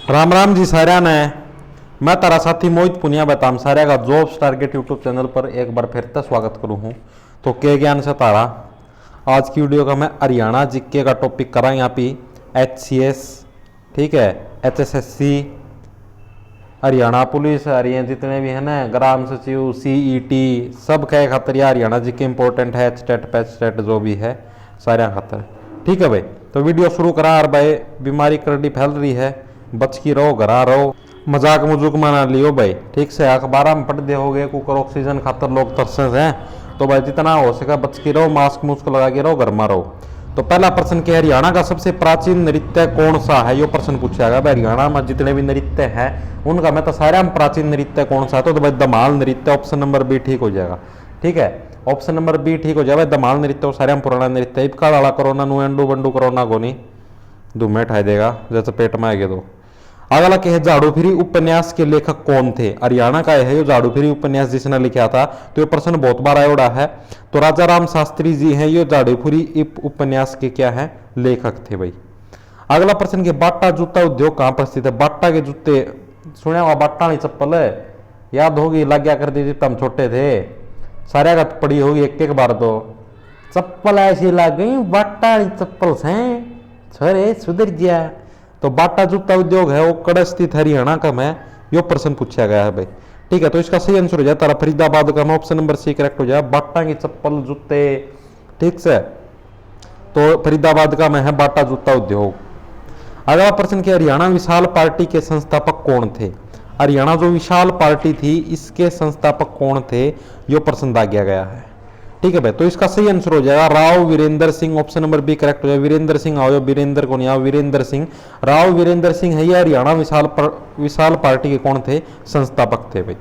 राम राम जी साਰਿਆਂ ने। मैं तारा साथी मोहित पुनिया बताम सारे का जॉब्स टारगेट यूट्यूब चैनल पर एक बार फिर से स्वागत करूँ हूँ। तो के ज्ञान से तारा आज की वीडियो का मैं हरियाणा जीके का टॉपिक करा यहाँ पे HCS, ठीक है, HSSC, हरियाणा पुलिस, हरियाणा जितने भी है ना ग्राम सचिव, CET, सब के खातर यह हरियाणा जीके इंपॉर्टेंट है। HTET पैचटेट जो भी है सारे खातर, ठीक है भाई। तो वीडियो शुरू करा। और भाई बीमारी करडी फैल रही है, बच की रहो, घरा रहो, मजाक मजुक मना लियो भाई, ठीक से। अखबार में पढ़ दे हो गए कुकर ऑक्सीजन खातर लोग तरसे हैं, तो भाई जितना हो सके बच के रहो, मास्क मुस्क लगा के रहो, घर में रहो। तो पहला प्रश्न क्या, हरियाणा का सबसे प्राचीन नृत्य कौन सा है, यो प्रश्न पूछा गया। हरियाणा में जितने भी नृत्य हैं उनका मैं तो सारे में प्राचीन नृत्य कौन सा है, तो भाई धमाल नृत्य, ऑप्शन नंबर बी ठीक हो जाएगा, ठीक है। ऑप्शन नंबर बी ठीक हो जाएगा, धमाल नृत्य सारे में पुराना नृत्य। इबका वाला कोरोना नु एंडू बंडू कोरोना को नहीं धुमे ठाई देगा जैसे पेट में आएगा। तो अगला क्या है, झाड़ू फिरी उपन्यास के लेखक कौन थे। हरियाणा का है ये झाड़ू फिरी उपन्यास जिसने लिखा था, तो ये प्रश्न बहुत बार आया है। तो राजा राम शास्त्री जी हैं ये झाड़ू फिरी उपन्यास के क्या है लेखक थे भाई। अगला प्रश्न के, बाटा जूता उद्योग कहां पर स्थित है। बाटा के जूते सुने हुआ, बाटा वाली चप्पल है, याद होगी, लग गया करती थी हम छोटे थे, सारे का पड़ी होगी एक एक बार। तो चप्पल ऐसी लग गई, बाटा वाली चप्पल से छोरे सुधर गया। तो बाटा जूता उद्योग है वो कड़ स्थित हरियाणा का में, यो प्रश्न पूछा गया है भाई, ठीक है। तो इसका सही आंसर हो जाए तारा फरीदाबाद का में, ऑप्शन नंबर सी करेक्ट हो जाए। बाटा की चप्पल जूते, ठीक से, तो फरीदाबाद का में है बाटा जूता उद्योग। अगला प्रश्न क्या, हरियाणा विशाल पार्टी के संस्थापक कौन थे। हरियाणा जो विशाल पार्टी थी इसके संस्थापक कौन थे, यो प्रश्न दागिया गया है, ठीक है भाई। तो इसका सही आंसर हो जाएगा Rao Virendra Singh, option number B correct हो जाए। वीरेंद्र सिंह आओ, वीरेंद्र को नहीं आओ, वीरेंद्र सिंह, राव वीरेंद्र सिंह है ये हरियाणा विशाल पार्टी के कौन थे, संस्थापक थे भाई।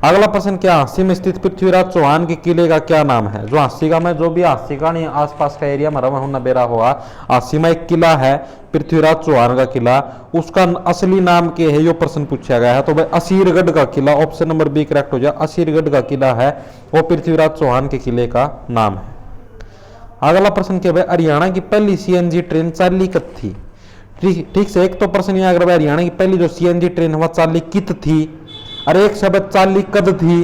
अगला प्रश्न क्या, हांसी में स्थित पृथ्वीराज चौहान के किले का क्या नाम है। जो हांसी का में जो भी हांसी का नहीं आसपास का एरिया मरा हूं नबेरा हुआ, हांसी में एक किला है पृथ्वीराज चौहान का किला, उसका असली नाम क्या है, यो प्रश्न पूछा गया है। तो भाई असीरगढ़ का किला, ऑप्शन नंबर बी करेक्ट हो जाए। असीरगढ़ का किला है वो पृथ्वीराज चौहान के किले का नाम है। अगला प्रश्न क्या भाई, हरियाणा की पहली CNG ट्रेन चाली कब थी। ठीक से, एक तो प्रश्न यह अगर हरियाणा की पहली जो CNG ट्रेन वह चाली कित थी, अरे एक शब्द चाली कद थी,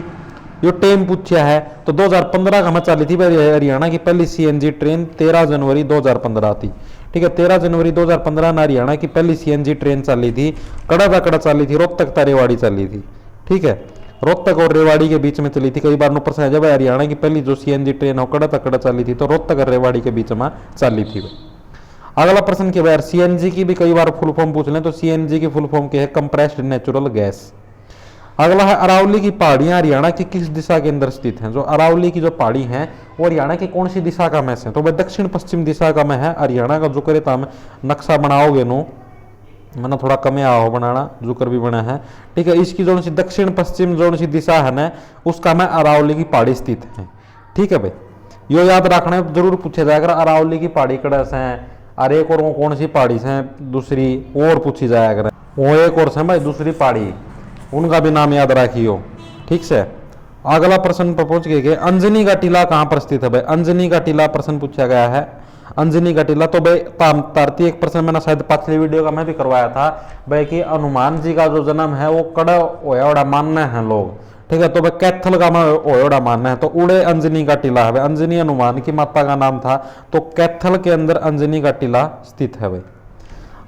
यो टेम पूछा है। तो 2015 का में चाली थी हरियाणा की पहली CNG ट्रेन 13 जनवरी 2015 थी, ठीक है। 13 जनवरी 2015 में हरियाणा की पहली CNG ट्रेन चाली थी, कड़ा चाली थी, रोहतक ता रेवाड़ी चाली थी, ठीक है। रोहतक और रेवाड़ी के बीच में चली थी। कई बार नो प्रश्न है जब हरियाणा की पहली जो CNG ट्रेन हो कड़ा चाली थी, तो रोहतक और रेवाड़ी के बीच में चाली थी। अगला प्रश्न क्या है, CNG की भी कई बार फुल फॉर्म पूछ लें, तो CNG की फुल फॉर्म क्या है, कंप्रेस्ड नेचुरल गैस। अगला है, अरावली की पहाड़ियां हरियाणा की किस दिशा के अंदर स्थित हैं। जो अरावली की जो पहाड़ी हैं वो हरियाणा की कौन सी दिशा का में से, तो भाई दक्षिण पश्चिम दिशा का में है। हरियाणा का जो करे ताम नक्शा बनाओगे नो, मैंने थोड़ा कमे आओ बनाना, जुकर भी बना है, ठीक है। इसकी जो सी दक्षिण पश्चिम जो सी दिशा है ना, उसका में अरावली की पहाड़ी स्थित है, ठीक है भाई। यो याद रखना जरूर पूछा जाएगा, अरावली की पहाड़ी कड़ा से है, और एक और कौन सी पहाड़ी से दूसरी और पूछी जाएगा, वो एक और से भाई दूसरी पहाड़ी, उनका भी नाम याद रखियो, ठीक से। अगला प्रश्न पर पहुंच गए, अंजनी का टीला कहां पर स्थित है भाई। अंजनी का टीला प्रश्न पूछा गया है, अंजनी का टीला। तो भाई तारती एक प्रश्न मैंने शायद पिछली वीडियो का मैं भी करवाया था भाई कि हनुमान जी का जो जन्म है वो कड़ा ओयोड़ा मानना है लोग, ठीक है। तो भाई कैथल का मैं ओयोड़ा मानना है, तो उड़े अंजनी का टीला है भाई। अंजनी हनुमान की माता का नाम था, तो कैथल के अंदर अंजनी का टीला स्थित है भाई।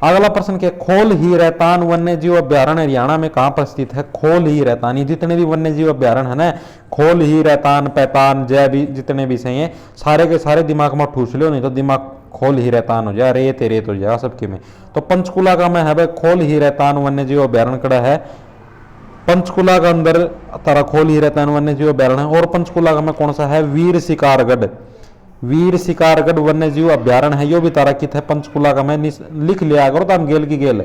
अगला प्रश्न क्या, खोल ही रहतान वन्य जीव अभ्यारण्य हरियाणा में कहां पर स्थित है। खोल ही रहतान, ये जितने भी वन्य जीव अभ्यारण्य है ना, खोल ही रहतान, पैतान, जय भी जितने भी सही है, सारे के सारे दिमाग में ठूस लो, नहीं तो दिमाग खोल ही रहतान हो जाए, रेत रेत हो जाएगा सबके में। तो पंचकुला का में है भाई खोल ही रहतान वन्य जीव अभ्यारण्य कड़ा है, पंचकुला का अंदर तारा खोल ही रहतान वन्य जीव अभ्यारण्य। और पंचकुला का में कौन सा है, वीर शिकारगढ़, वीर शिकारगढ़ वन्य जीव अभ्यारण्य है, यो भी तारा कित है पंचकुला का। मैं लिख लिया करो तो हम गेल की गेल,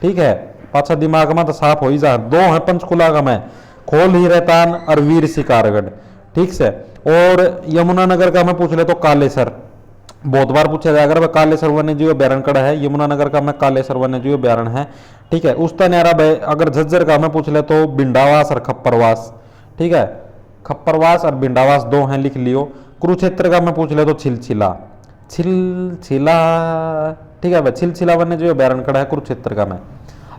ठीक है, पाछा दिमाग में तो साफ हो ही जा। दो है पंचकुला का में, खोल ही रहतान और वीर शिकारगढ़, ठीक से। और यमुनानगर का मैं पूछ ले तो कालेसर, बहुत बार पूछा जाएगा भाई कालेसर वन्य जीव अभ्यारण्य कड़ा है, यमुनानगर का में कालेसर वन्य जीव अभ्यारण्य है, ठीक है। उस तरह भाई अगर झज्जर का मैं पूछ ले तो बिंडावास और खप्परवास, ठीक है, खप्परवास और बिंडावास दो हैं, लिख लियो। कुरुक्षेत्र का मैं पूछ ले तो छिलछिला, छिलछिला, ठीक है भाई, छिलछिला वन्य जीव अभ्यारण्य कड़ा है कुरुक्षेत्र का में।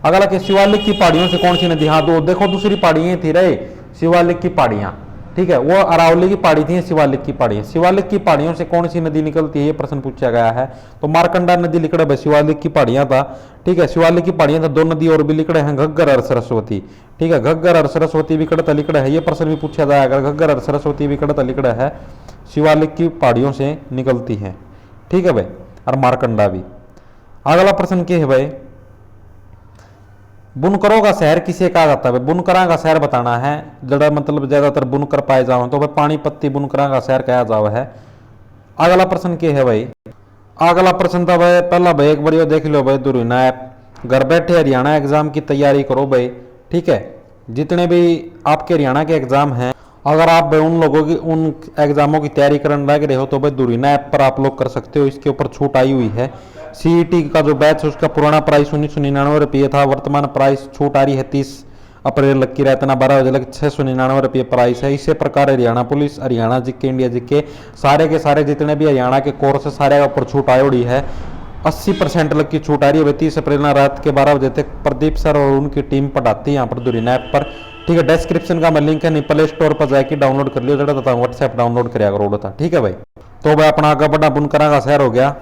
अगला के शिवालिक की पहाड़ियों से कौन सी नदी, हाँ दो देखो दूसरी पहाड़ियां थी रहे शिवालिक की पहाड़ियां, ठीक है, वो अरावली की पहाड़ी थी, शिवालिक की पहाड़ियां, शिवालिक की पहाड़ियों से कौन सी नदी निकलती है ये प्रश्न पूछा गया है। तो मारकंडा नदी लिकड़े है, शिवालिक की पहाड़ियां था, ठीक है, शिवालिक की पहाड़ियां था, दो नदी और भी लिकड़े हैं, घग्गर और सरस्वती, ठीक है, घग्गर और सरस्वती भी कड़ता लिकड़ा है, ये प्रश्न भी पूछा जाएगा, घग्गर और सरस्वती भी कड़ता लिकड़ा है, शिवालिक की पहाड़ियों से निकलती है, ठीक है भाई, और मारकंडा भी। अगला प्रश्न क्या है भाई, बुनकरों का शहर किसे कहा जाता है, बुनकरा का शहर बताना है, जड़ा मतलब ज्यादातर बुनकर पाए जाओ तो भाई पानीपत्ती बुनकरा का शहर कहा जाओ है। अगला प्रश्न क्या है भाई, अगला प्रश्न था भाई पहला भाई एक बार देख लो भाई, दुर्विना ऐप, घर बैठे हरियाणा एग्जाम की तैयारी करो भाई, ठीक है, जितने भी आपके हरियाणा के एग्जाम हैं, अगर आप भाई उन लोगों की उन एग्जामों की तैयारी करने लग रहे हो तो भाई दुर्विना ऐप पर आप लोग कर सकते हो, इसके ऊपर छूट आई हुई है। सीईटी का जो बैच है उसका पुराना प्राइस 1999 रुपये था, वर्तमान प्राइस छूट आ रही है 30 अप्रैल लग की रहतना 12 बजे लग 699 रुपये प्राइस है। इसी प्रकार Haryana police, Haryana GK, India GK सारे के सारे जितने भी हरियाणा के कोर्स है सारे का ऊपर छूट आई है, 80% लग की छूट आ रही है। 30 अप्रैल रात के 12 बजे तक प्रदीप सर और उनकी टीम पढ़ाती है यहाँ पर दुर्विना ऐप पर, ठीक है। डिस्क्रिप्शन का मैं लिंक है, नहीं प्ले स्टोर पर जाके डाउनलोड कर लियो, जरा व्हाट्सएप डाउनलोड कर करो था, ठीक है भाई। तो भाई अपना आगे बढ़ा बुनकरा का शहर हो गया।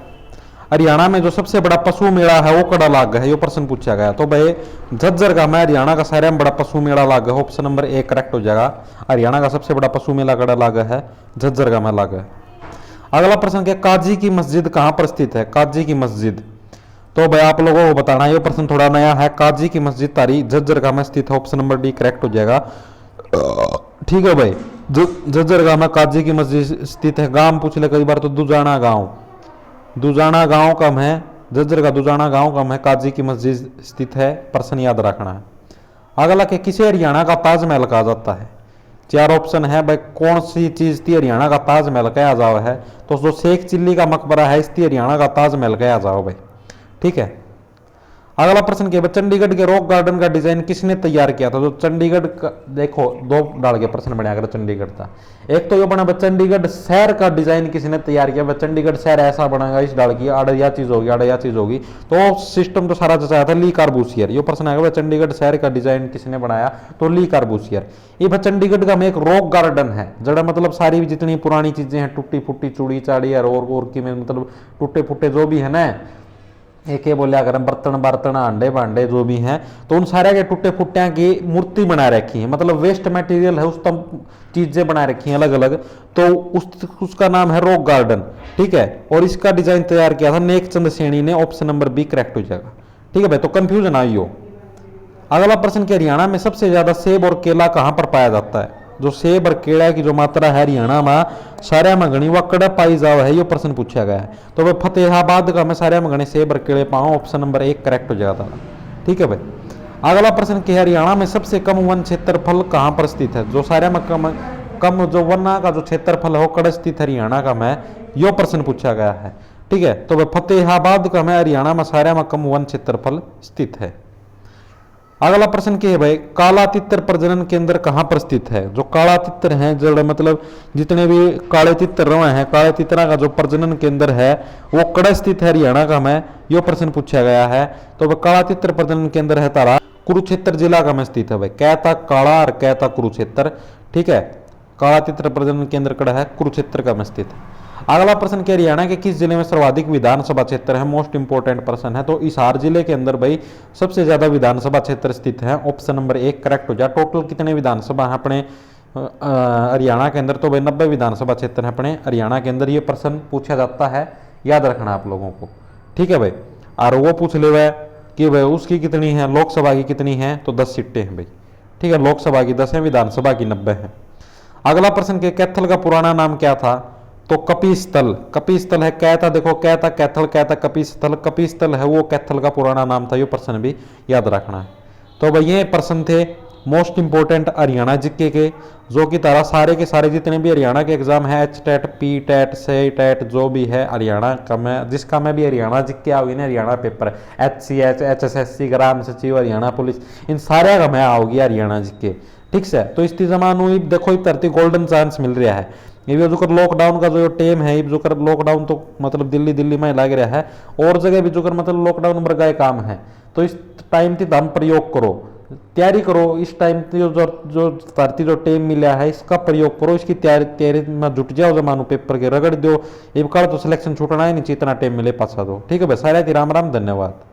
हरियाणा में जो सबसे बड़ा पशु मेला है वो कड़ा लाग है, ये प्रश्न पूछा गया। तो भाई झज्जर का मैं हरियाणा का सारे में बड़ा पशु मेला लाग है, ऑप्शन नंबर 1 करेक्ट हो जाएगा। हरियाणा का सबसे बड़ा पशु मेला कड़ा लाग है, झज्जर का मेला लाग है। अगला प्रश्न क्या, काजी की मस्जिद कहां पर स्थित है, काजी की मस्जिद, तो भाई आप लोगों को बताना, ये प्रश्न थोड़ा नया है। काजी की मस्जिद तारी झज्जर का में स्थित है, ऑप्शन नंबर डी करेक्ट हो जाएगा, ठीक है भाई। झज्जर का में काजी की मस्जिद स्थित है। गांव पूछ ले कई बार तो दुजाना गांव, दुजाना गांव कम है, झज्जर का दुजाना गांव कम है, काजी की मस्जिद स्थित है, प्रश्न याद रखना है। अगला के किसे हरियाणा का ताजमहल कहा जाता है, 4 ऑप्शन है भाई, कौन सी चीज थी हरियाणा का ताजमहल कहा जाओ है, तो जो शेख चिल्ली का मकबरा है इसकी हरियाणा का ताजमहल कहा जाओ भाई, ठीक है। अगला प्रश्न क्या है, चंडीगढ़ के रॉक गार्डन का डिजाइन किसने तैयार किया था, जो चंडीगढ़ का देखो 2 डाल के प्रश्न बनाया अगर चंडीगढ़ था, एक तो ये बना चंडीगढ़ शहर का डिजाइन किसने तैयार किया, चंडीगढ़ शहर ऐसा बनेगा इस डाल की आड़ या चीज होगी, आड़ या चीज होगी, तो सिस्टम तो सारा जचाया था ली कार्बूसियर। ये प्रश्न आएगा चंडीगढ़ शहर का डिजाइन किसने बनाया, तो ली कार्बूसियर। ये चंडीगढ़ का में एक रॉक गार्डन है, जड़ा मतलब सारी जितनी पुरानी चीजें हैं, टूटी फूटी चूड़ी चाड़ी और की में मतलब टूटे फूटे जो भी है ना, एक बोलिया अगर बर्तन बर्तन अंडे भांडे जो भी हैं, तो उन सारे के टूटे फुट्टिया की मूर्ति बना रखी है, मतलब वेस्ट मटेरियल है उस तब चीजें बना रखी हैं अलग अलग, तो उसका नाम है रॉक गार्डन, ठीक है। और इसका डिजाइन तैयार किया था नेकचंद सैनी ने, ऑप्शन नंबर बी करेक्ट हो जाएगा, ठीक है भाई, तो कंफ्यूजन आई हो। अगला प्रश्न के हरियाणा में सबसे ज्यादा सेब और केला कहां पर पाया जाता है, जो सेब और केला की जो मात्रा है हरियाणा में सारे में घनी वकड़ पाई जाव है, ये प्रश्न पूछा गया है। तो भाई फतेहाबाद का मैं सारे में घने सेब और केले पाऊं, ऑप्शन नंबर 1 करेक्ट हो जाता था, ठीक है भाई। अगला प्रश्न के हरियाणा में सबसे कम वन क्षेत्रफल कहां पर स्थित है, जो सारे में कम जो वन का जो क्षेत्रफल है वो कड़ स्थित हरियाणा का में, यो प्रश्न पूछा गया है, ठीक है। तो भाई फतेहाबाद का में हरियाणा में सारे में कम वन क्षेत्रफल स्थित है। अगला प्रश्न क्या है भाई, काला तितर प्रजनन केंद्र कहां पर स्थित है, जो काला तितर हैं जो मतलब जितने भी काले तितर रहे हैं, काले तितरा का जो प्रजनन केंद्र है वो कड़ा स्थित है हरियाणा का में, यो प्रश्न पूछा गया है। तो भाई काला तितर प्रजनन केंद्र है तारा कुरुक्षेत्र जिला का में स्थित है भाई, कहता काला और कहता कुरुक्षेत्र, ठीक है। काला तितर प्रजनन केंद्र कड़ा है कुरुक्षेत्र का में स्थित है। अगला प्रश्न क्या, हरियाणा के किस जिले में सर्वाधिक विधानसभा क्षेत्र है, मोस्ट इंपोर्टेंट प्रश्न है। तो हिसार जिले के अंदर भाई सबसे ज्यादा विधानसभा क्षेत्र स्थित है, ऑप्शन नंबर 1 करेक्ट हो जाए। टोटल कितने विधानसभा है अपने हरियाणा के अंदर, तो भाई 90 विधानसभा क्षेत्र है अपने हरियाणा के अंदर, ये प्रश्न पूछा जाता है, याद रखना आप लोगों को, ठीक है भाई। और वो पूछ ले भाई कि भाई उसकी कितनी है, लोकसभा की कितनी है, तो 10 सीटें हैं भाई, ठीक है, लोकसभा की 10 है, विधानसभा की 90 है। अगला प्रश्न के कैथल का पुराना नाम क्या था, तो कपिस्थल, कपिस्थल है, कहता देखो कहता कैथल कहता कपिस्थल, कपिस्थल है वो कैथल का पुराना नाम था, ये प्रश्न भी याद रखना है। तो भाई ये प्रश्न थे मोस्ट इंपोर्टेंट हरियाणा जीके के, जो कि तारा सारे के सारे जितने भी हरियाणा के एग्जाम है, एच टेट, पी टेट, से टेट, जो भी है हरियाणा का, मैं जिसका मैं भी हरियाणा जीके आओगी ना, हरियाणा पेपर, HCH, HSSC, ग्राम सचिव, हरियाणा पुलिस, इन सारे का मैं आओगी हरियाणा जीके। ठीक से, तो इस जमानू देखो धरती गोल्डन चांस मिल रहा है। ये भी जो कर लॉकडाउन का जो टेम है, जो कर लॉकडाउन तो मतलब दिल्ली दिल्ली में लग रहा है, और जगह भी जो कर मतलब लॉकडाउन पर गए काम है, तो इस टाइम की दम प्रयोग करो, तैयारी करो। इस टाइम जो धरती जो टेम मिला है, इसका प्रयोग करो, इसकी तैयारी में जुट जाओ, जमानू पेपर के रगड़ दो। ये कल तो सिलेक्शन छूटना ही नहीं चाहिए, इतना टाइम मिले पासा दो। ठीक है भाई, सारे राम राम, धन्यवाद।